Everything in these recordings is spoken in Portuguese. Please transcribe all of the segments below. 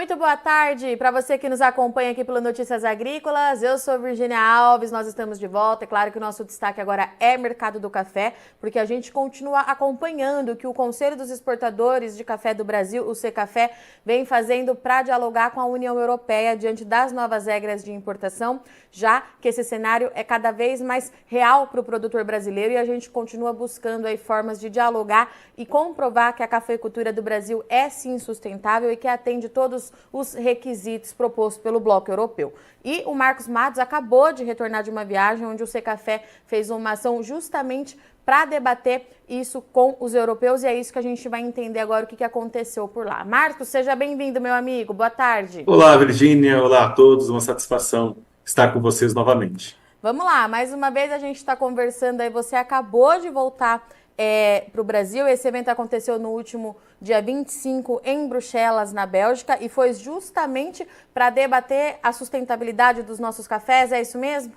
Muito boa tarde para você que nos acompanha aqui pelo Notícias Agrícolas. Eu sou Virgínia Alves, nós estamos de volta. É claro que o nosso destaque agora é mercado do café, porque a gente continua acompanhando o que o Conselho dos Exportadores de Café do Brasil, o Secafé, vem fazendo para dialogar com a União Europeia diante das novas regras de importação, já que esse cenário é cada vez mais real para o produtor brasileiro e a gente continua buscando aí formas de dialogar e comprovar que a cafeicultura do Brasil é sim sustentável e que atende todos os requisitos propostos pelo Bloco Europeu. E o Marcos Matos acabou de retornar de uma viagem onde o Secafé fez uma ação justamente para debater isso com os europeus e é isso que a gente vai entender agora o que aconteceu por lá. Marcos, seja bem-vindo, meu amigo. Boa tarde. Olá, Virgínia. Olá a todos. Uma satisfação estar com vocês novamente. Vamos lá, mais uma vez a gente está conversando aí, você acabou de voltar para o Brasil. Esse evento aconteceu no último dia 25 em Bruxelas, na Bélgica, e foi justamente para debater a sustentabilidade dos nossos cafés, é isso mesmo?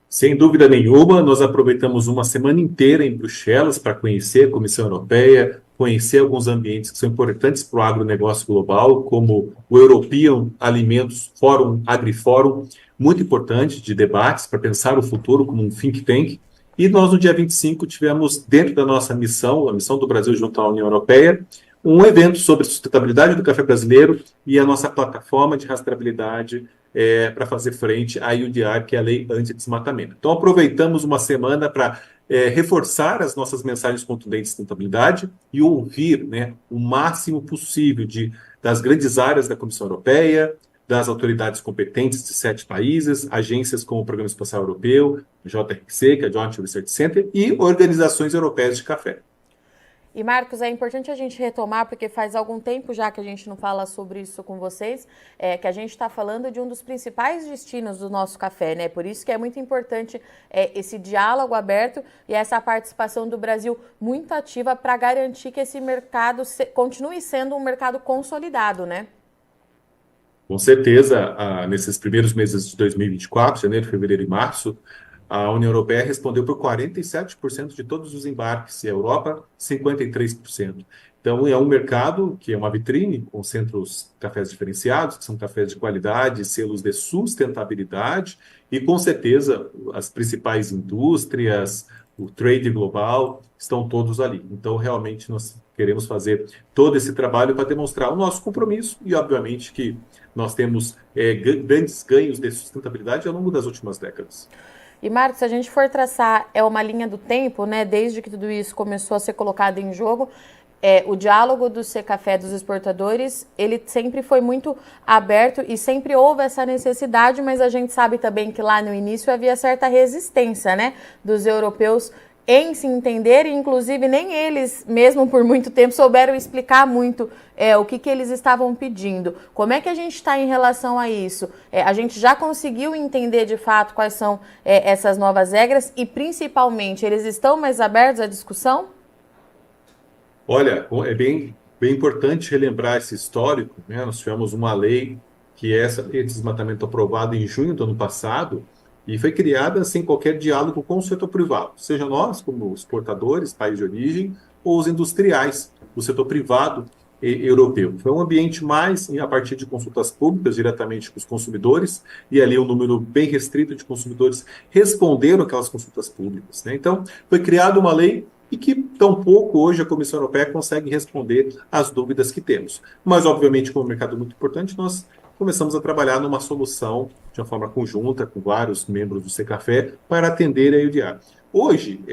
Sem dúvida nenhuma, nós aproveitamos uma semana inteira em Bruxelas para conhecer a Comissão Europeia, conhecer alguns ambientes que são importantes para o agronegócio global, como o European Alimentos Forum, AgriForum, muito importante de debates para pensar o futuro como um think tank. E nós, no dia 25, tivemos, dentro da nossa missão, a missão do Brasil junto à União Europeia, um evento sobre sustentabilidade do café brasileiro e a nossa plataforma de rastreabilidade para fazer frente à IUDR, que é a Lei Anti-Desmatamento. Então, aproveitamos uma semana para reforçar as nossas mensagens contundentes de sustentabilidade e ouvir, né, o máximo possível das grandes áreas da Comissão Europeia, das autoridades competentes de 7 países, agências como o Programa Espacial Europeu, o JRC, que é a Joint Research Center, e organizações europeias de café. E, Marcos, é importante a gente retomar, porque faz algum tempo já que a gente não fala sobre isso com vocês, que a gente está falando de um dos principais destinos do nosso café, né? Por isso que é muito importante esse diálogo aberto e essa participação do Brasil muito ativa para garantir que esse mercado continue sendo um mercado consolidado, né? Com certeza, nesses primeiros meses de 2024, janeiro, fevereiro e março, a União Europeia respondeu por 47% de todos os embarques, e a Europa, 53%. Então, é um mercado que é uma vitrine, concentra os cafés diferenciados, que são cafés de qualidade, selos de sustentabilidade, e, com certeza, as principais indústrias, o trade global, estão todos ali. Então, realmente, nós queremos fazer todo esse trabalho para demonstrar o nosso compromisso e, obviamente, que nós temos grandes ganhos de sustentabilidade ao longo das últimas décadas. E, Marcos, se a gente for traçar uma linha do tempo, né, desde que tudo isso começou a ser colocado em jogo, o diálogo do Secafé dos exportadores, ele sempre foi muito aberto e sempre houve essa necessidade, mas a gente sabe também que lá no início havia certa resistência, né, dos europeus em se entender, e inclusive nem eles, mesmo por muito tempo, souberam explicar muito o que eles estavam pedindo. Como é que a gente está em relação a isso? A gente já conseguiu entender de fato quais são essas novas regras e, principalmente, eles estão mais abertos à discussão? Olha, é bem importante relembrar esse histórico, né? Nós tivemos uma lei que é essa lei de desmatamento aprovada em junho do ano passado, e foi criada sem qualquer diálogo com o setor privado, seja nós, como exportadores, país de origem, ou os industriais, o setor privado europeu. Foi um ambiente mais a partir de consultas públicas, diretamente com os consumidores, e ali um número bem restrito de consumidores responderam aquelas consultas públicas, né? Então, foi criada uma lei e que, tampouco hoje, a Comissão Europeia consegue responder às dúvidas que temos. Mas, obviamente, como um mercado muito importante, nós começamos a trabalhar numa solução de uma forma conjunta com vários membros do Secafé para atender a IUDR. Hoje,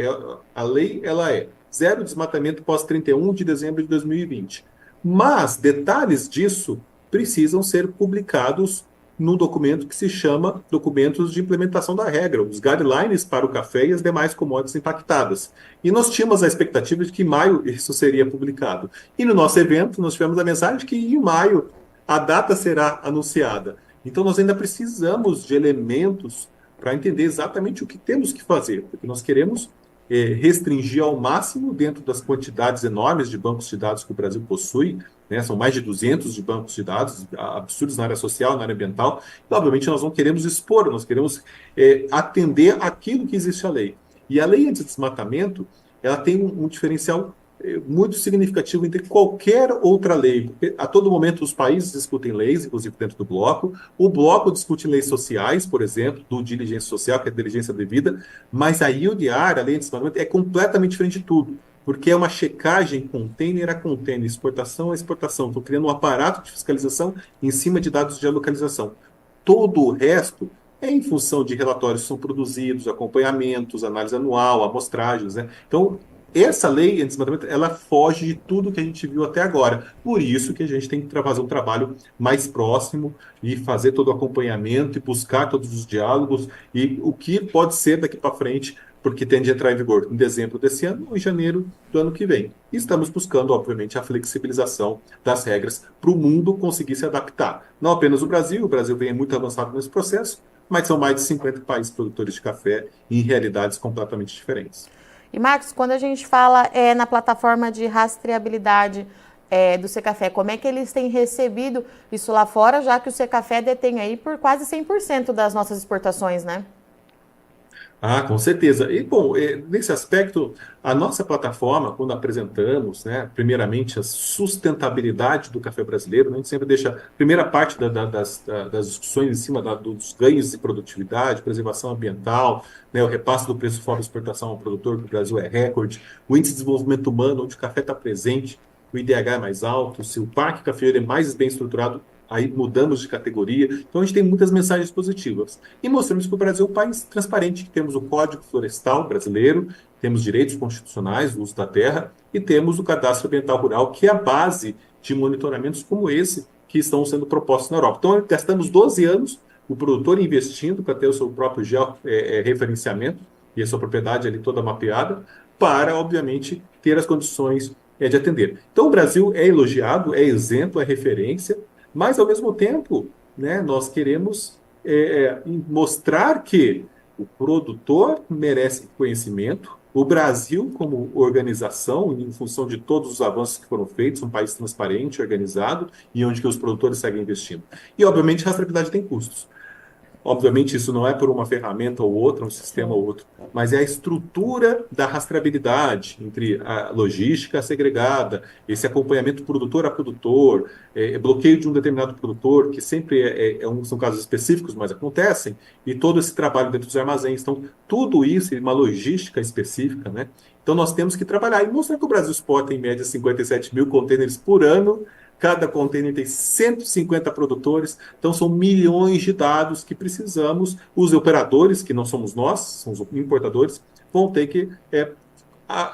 a lei ela é zero desmatamento pós 31 de dezembro de 2020. Mas detalhes disso precisam ser publicados num documento que se chama Documentos de Implementação da Regra, os guidelines para o café e as demais commodities impactadas. E nós tínhamos a expectativa de que em maio isso seria publicado. E no nosso evento, nós tivemos a mensagem de que em maio a data será anunciada. Então, nós ainda precisamos de elementos para entender exatamente o que temos que fazer, porque nós queremos restringir ao máximo dentro das quantidades enormes de bancos de dados que o Brasil possui, né? São mais de 200 de bancos de dados, absurdos na área social, na área ambiental, e, obviamente, nós não queremos expor, nós queremos atender aquilo que existe a lei. E a lei anti-desmatamento, ela tem um diferencial muito significativo entre qualquer outra lei, porque a todo momento os países discutem leis, inclusive dentro do bloco. O bloco discute leis sociais, por exemplo, do diligência social, que é a diligência devida, mas a UDR, a lei de desenvolvimento, é completamente diferente de tudo, porque é uma checagem container a container, exportação a exportação. Estou criando um aparato de fiscalização em cima de dados de geolocalização. Todo o resto é em função de relatórios que são produzidos, acompanhamentos, análise anual, amostragens, né? Então, essa lei anti-desmatamento, ela foge de tudo que a gente viu até agora. Por isso que a gente tem que fazer um trabalho mais próximo e fazer todo o acompanhamento e buscar todos os diálogos e o que pode ser daqui para frente, porque tem de entrar em vigor em dezembro desse ano ou em janeiro do ano que vem. E estamos buscando, obviamente, a flexibilização das regras para o mundo conseguir se adaptar. Não apenas o Brasil vem muito avançado nesse processo, mas são mais de 50 países produtores de café em realidades completamente diferentes. E, Marcos, quando a gente fala na plataforma de rastreabilidade do Secafé, como é que eles têm recebido isso lá fora, já que o Secafé detém aí por quase 100% das nossas exportações, né? Ah, com certeza. E, bom, nesse aspecto, a nossa plataforma, quando apresentamos, né, primeiramente, a sustentabilidade do café brasileiro, né, a gente sempre deixa a primeira parte das discussões em cima dos ganhos de produtividade, preservação ambiental, né, o repasse do preço fora exportação ao produtor, que o Brasil é recorde, o índice de desenvolvimento humano, onde o café está presente, o IDH é mais alto, se o parque cafeeiro é mais bem estruturado, aí mudamos de categoria. Então, a gente tem muitas mensagens positivas. E mostramos que o Brasil é um país transparente, que temos o Código Florestal brasileiro, temos direitos constitucionais do uso da terra e temos o Cadastro Ambiental Rural, que é a base de monitoramentos como esse que estão sendo propostos na Europa. Então, gastamos 12 anos o produtor investindo para ter o seu próprio georreferenciamento e a sua propriedade ali toda mapeada, para, obviamente, ter as condições de atender. Então, o Brasil é elogiado, é exemplo, é referência, mas, ao mesmo tempo, né, nós queremos mostrar que o produtor merece conhecimento, o Brasil, como organização, em função de todos os avanços que foram feitos, um país transparente, organizado, e onde que os produtores seguem investindo. E, obviamente, a rastreabilidade tem custos. Obviamente, isso não é por uma ferramenta ou outra, um sistema ou outro, mas é a estrutura da rastreabilidade entre a logística segregada, esse acompanhamento produtor a produtor, bloqueio de um determinado produtor, que sempre são casos específicos, mas acontecem, e todo esse trabalho dentro dos armazéns. Então, tudo isso é uma logística específica, né? Então, nós temos que trabalhar e mostrar que o Brasil exporta, em média, 57 mil contêineres por ano. Cada container tem 150 produtores, então são milhões de dados que precisamos. Os operadores, que não somos nós, são os importadores, vão ter que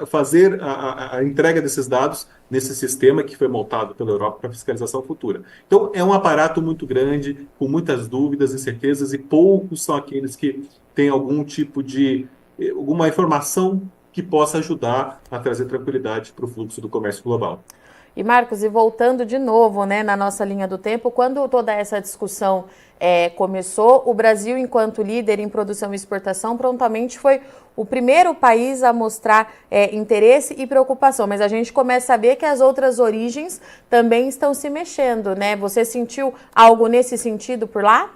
fazer a entrega desses dados nesse sistema que foi montado pela Europa para fiscalização futura. Então, é um aparato muito grande, com muitas dúvidas, incertezas, e poucos são aqueles que têm algum tipo de alguma informação que possa ajudar a trazer tranquilidade para o fluxo do comércio global. E, Marcos, e voltando de novo, né, na nossa linha do tempo, quando toda essa discussão começou, o Brasil, enquanto líder em produção e exportação, prontamente foi o primeiro país a mostrar interesse e preocupação. Mas a gente começa a ver que as outras origens também estão se mexendo, né? Você sentiu algo nesse sentido por lá?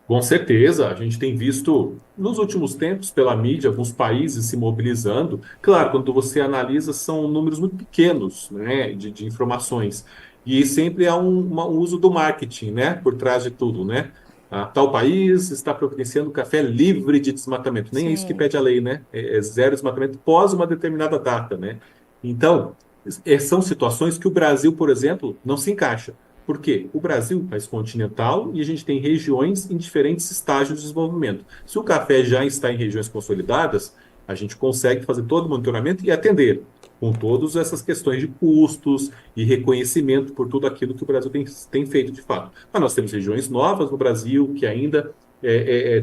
Com certeza, a gente tem visto nos últimos tempos, pela mídia, alguns países se mobilizando. Claro, quando você analisa, são números muito pequenos, né, de informações. E sempre há um uso do marketing, né, por trás de tudo, né? Tal país está providenciando café livre de desmatamento. Nem é isso que Sim. pede a lei, né? É zero desmatamento pós uma determinada data, né? Então, são situações que o Brasil, por exemplo, não se encaixa. Por quê? O Brasil é um país continental e a gente tem regiões em diferentes estágios de desenvolvimento. Se o café já está em regiões consolidadas, a gente consegue fazer todo o monitoramento e atender com todas essas questões de custos e reconhecimento por tudo aquilo que o Brasil tem feito de fato. Mas nós temos regiões novas no Brasil que ainda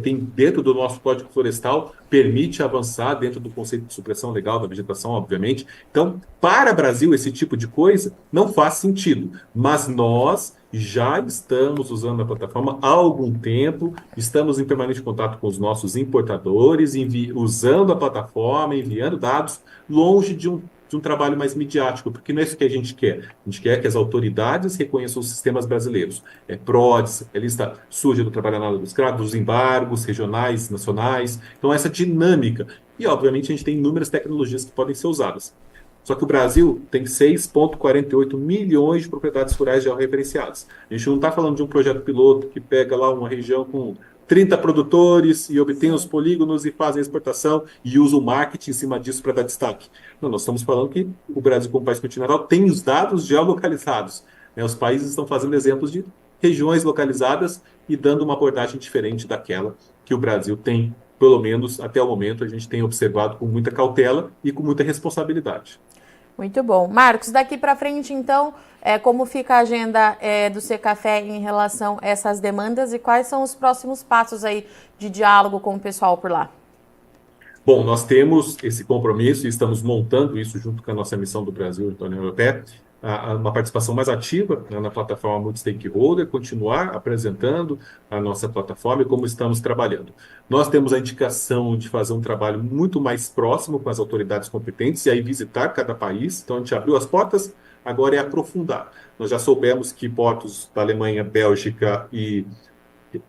tem dentro do nosso Código Florestal, permite avançar dentro do conceito de supressão legal da vegetação, obviamente. Então, para o Brasil, esse tipo de coisa não faz sentido, mas nós já estamos usando a plataforma há algum tempo, estamos em permanente contato com os nossos importadores, usando a plataforma, enviando dados, longe de um trabalho mais midiático, porque não é isso que a gente quer. A gente quer que as autoridades reconheçam os sistemas brasileiros. PRODES, a lista suja do trabalho análogo do escravo, dos embargos regionais, nacionais. Então, essa dinâmica. E, obviamente, a gente tem inúmeras tecnologias que podem ser usadas. Só que o Brasil tem 6,48 milhões de propriedades rurais georreferenciadas. A gente não está falando de um projeto piloto que pega lá uma região com 30 produtores e obtém os polígonos e faz a exportação e usa o marketing em cima disso para dar destaque. Não, nós estamos falando que o Brasil, como país continental, tem os dados geolocalizados. Né? Os países estão fazendo exemplos de regiões localizadas e dando uma abordagem diferente daquela que o Brasil tem, pelo menos até o momento, a gente tem observado com muita cautela e com muita responsabilidade. Muito bom. Marcos, daqui para frente, então, como fica a agenda do Secafé em relação a essas demandas e quais são os próximos passos aí de diálogo com o pessoal por lá? Bom, nós temos esse compromisso e estamos montando isso junto com a nossa missão do Brasil e da União Europeia, uma participação mais ativa, né, na plataforma Multi-Stakeholder, continuar apresentando a nossa plataforma e como estamos trabalhando. Nós temos a indicação de fazer um trabalho muito mais próximo com as autoridades competentes e aí visitar cada país. Então, a gente abriu as portas, agora é aprofundar. Nós já soubemos que portos da Alemanha, Bélgica e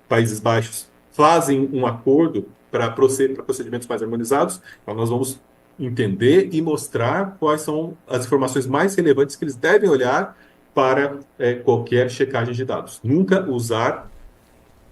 Países Baixos fazem um acordo para procedimentos mais harmonizados. Então, nós vamos entender e mostrar quais são as informações mais relevantes que eles devem olhar para qualquer checagem de dados. Nunca usar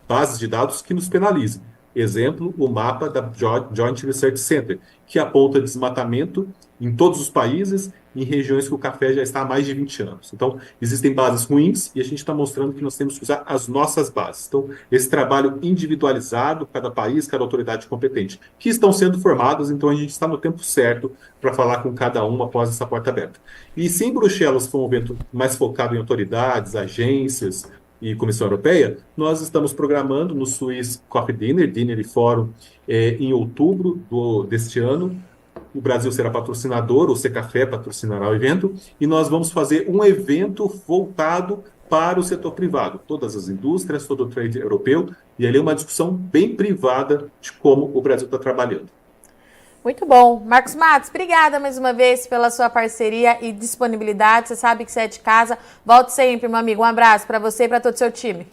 bases de dados que nos penalizem. Exemplo, o mapa da Joint Research Center, que aponta desmatamento em todos os países, em regiões que o café já está há mais de 20 anos. Então, existem bases ruins e a gente está mostrando que nós temos que usar as nossas bases. Então, esse trabalho individualizado, cada país, cada autoridade competente, que estão sendo formadas, então a gente está no tempo certo para falar com cada uma após essa porta aberta. E se em Bruxelas for um evento mais focado em autoridades, agências e Comissão Europeia, nós estamos programando no Swiss Coffee Dinner e Fórum em outubro deste ano. O Brasil será patrocinador, o Secafé patrocinará o evento, e nós vamos fazer um evento voltado para o setor privado, todas as indústrias, todo o trade europeu, e ali é uma discussão bem privada de como o Brasil está trabalhando. Muito bom. Marcos Matos, obrigada mais uma vez pela sua parceria e disponibilidade. Você sabe que você é de casa. Volte sempre, meu amigo. Um abraço para você e para todo o seu time.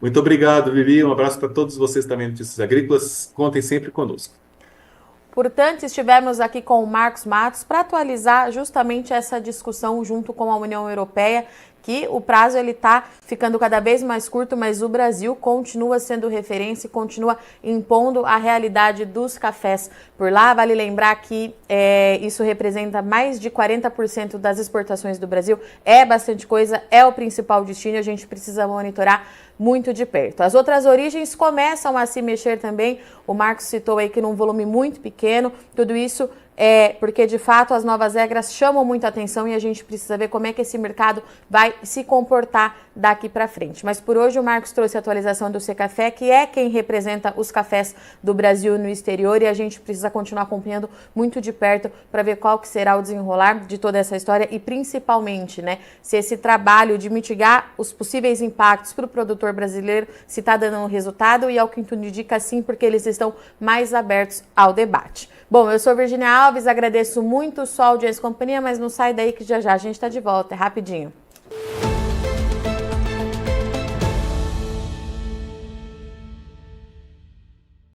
Muito obrigado, Vivi. Um abraço para todos vocês também, Notícias Agrícolas. Contem sempre conosco. Portanto, estivemos aqui com o Marcos Matos para atualizar justamente essa discussão junto com a União Europeia, que o prazo ele está ficando cada vez mais curto, mas o Brasil continua sendo referência e continua impondo a realidade dos cafés por lá. Vale lembrar que isso representa mais de 40% das exportações do Brasil. É bastante coisa, é o principal destino, a gente precisa monitorar muito de perto. As outras origens começam a se mexer também. O Marcos citou aí que num volume muito pequeno, tudo isso porque de fato as novas regras chamam muita atenção e a gente precisa ver como é que esse mercado vai se comportar daqui para frente. Mas por hoje o Marcos trouxe a atualização do Secafé, que é quem representa os cafés do Brasil no exterior, e a gente precisa continuar acompanhando muito de perto para ver qual que será o desenrolar de toda essa história e principalmente, né, se esse trabalho de mitigar os possíveis impactos para o produtor brasileiro se está dando um resultado, e ao que tudo indica sim, porque eles estão mais abertos ao debate. Bom, eu sou Virginia Alves, agradeço muito sua audiência e companhia, mas não sai daí que já já a gente está de volta, é rapidinho.